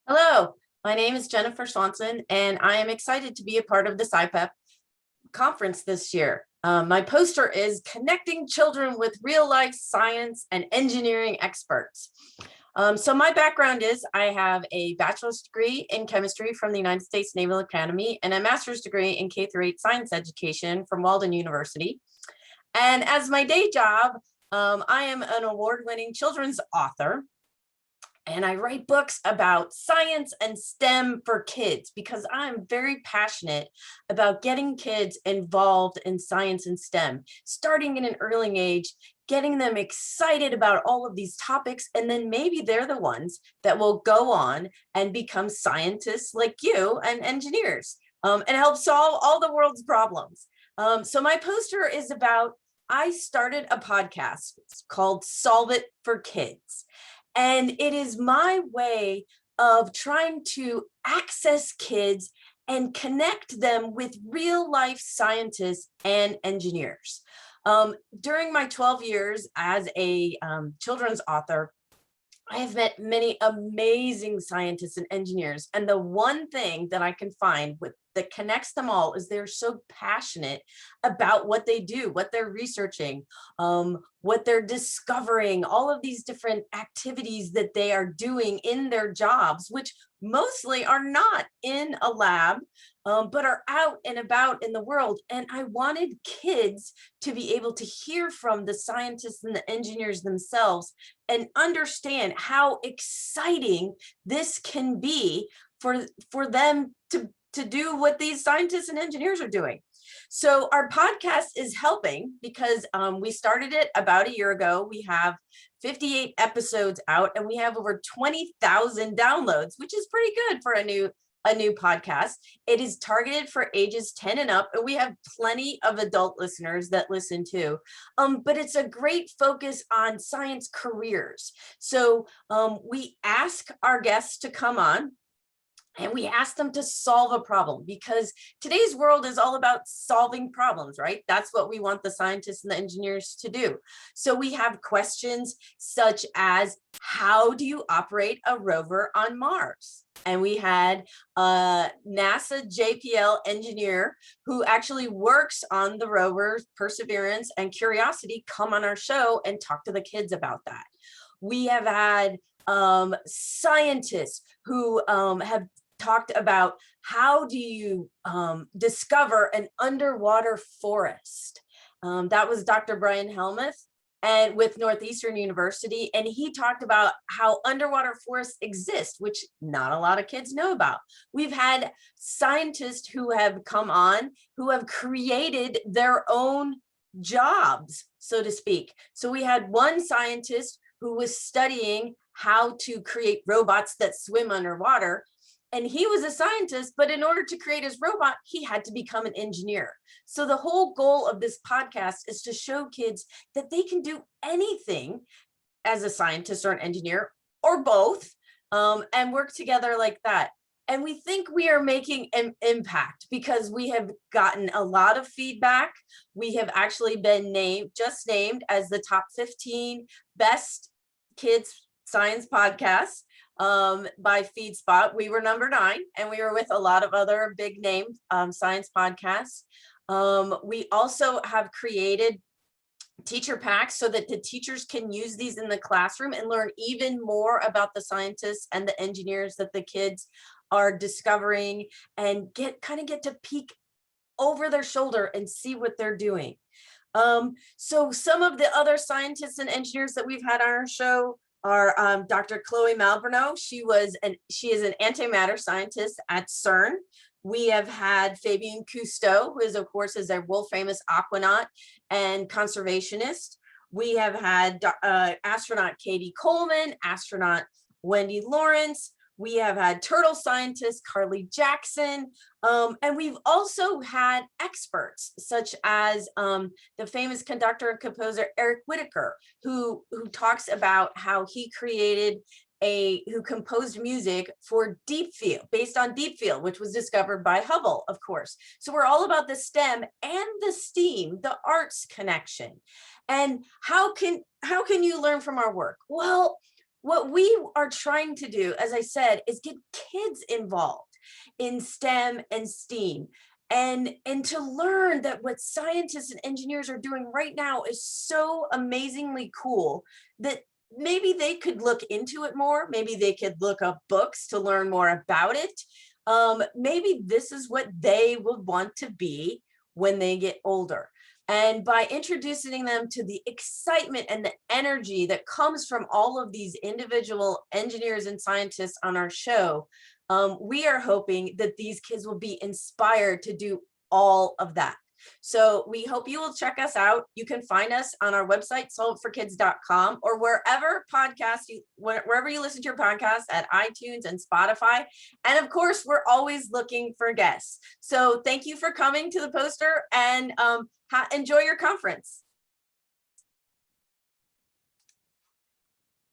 Hello, my name is Jennifer Swanson, and I am excited to be a part of the SciPep conference this year. My poster is Connecting Children with Real Life Science and Engineering Experts. So my background is I have a bachelor's degree in chemistry from the United States Naval Academy and a master's degree in K-8 science education from Walden University. And as my day job, I am an award-winning children's author. And I write books about science and STEM for kids because I'm very passionate about getting kids involved in science and STEM, starting in an early age, getting them excited about all of these topics, and then maybe they're the ones that will go on and become scientists like you and engineers and help solve all the world's problems. So my poster is about, I started a podcast called Solve It for Kids. And it is my way of trying to access kids and connect them with real life scientists and engineers. During my 12 years as a children's author, I have met many amazing scientists and engineers. And the one thing that I can find that connects them all is they're so passionate about what they do, what they're researching, what they're discovering, all of these different activities that they are doing in their jobs, which mostly are not in a lab, but are out and about in the world. And I wanted kids to be able to hear from the scientists and the engineers themselves and understand how exciting this can be for them to do what these scientists and engineers are doing. So our podcast is helping because we started it about a year ago. We have 58 episodes out and we have over 20,000 downloads, which is pretty good for a new podcast. It is targeted for ages 10 and up, and we have plenty of adult listeners that listen too. But it's a great focus on science careers. So we ask our guests to come on and we ask them to solve a problem, because today's world is all about solving problems, right? That's what we want the scientists and the engineers to do. So we have questions such as, how do you operate a rover on Mars? And we had a NASA JPL engineer who actually works on the rovers Perseverance and Curiosity come on our show and talk to the kids about that. We have had scientists who have talked about, how do you discover an underwater forest? That was Dr. Brian Helmuth and with Northeastern University. And he talked about how underwater forests exist, which not a lot of kids know about. We've had scientists who have come on who have created their own jobs, so to speak. So we had one scientist who was studying how to create robots that swim underwater. And he was a scientist, but in order to create his robot, he had to become an engineer. So the whole goal of this podcast is to show kids that they can do anything as a scientist or an engineer, or both, and work together like that. And we think we are making an impact because we have gotten a lot of feedback. We have actually been just named as the top 15 best kids science podcasts by FeedSpot. We were number 9, and we were with a lot of other big name science podcasts. We also have created teacher packs so that the teachers can use these in the classroom and learn even more about the scientists and the engineers that the kids are discovering, and get to peek over their shoulder and see what they're doing. So some of the other scientists and engineers that we've had on our show are Dr. Chloe Malbrunot. She is an antimatter scientist at CERN. We have had Fabien Cousteau, who is, of course, a world famous aquanaut and conservationist. We have had astronaut Katie Coleman, astronaut Wendy Lawrence. We have had turtle scientist Carly Jackson, and we've also had experts such as the famous conductor and composer Eric Whitacre, who talks about how he who composed music for Deep Field, based on Deep Field, which was discovered by Hubble, of course. So we're all about the STEM and the STEAM, the arts connection. And how can you learn from our work? Well, What we are trying to do, as I said, is get kids involved in STEM and STEAM, and to learn that what scientists and engineers are doing right now is so amazingly cool that maybe they could look into it more. Maybe they could look up books to learn more about it. Maybe this is what they would want to be when they get older. And by introducing them to the excitement and the energy that comes from all of these individual engineers and scientists on our show, we are hoping that these kids will be inspired to do all of that. So we hope you will check us out. You can find us on our website, solveitforkids.com, or wherever you listen to your podcast, at iTunes and Spotify. And of course, we're always looking for guests. So thank you for coming to the poster, and enjoy your conference.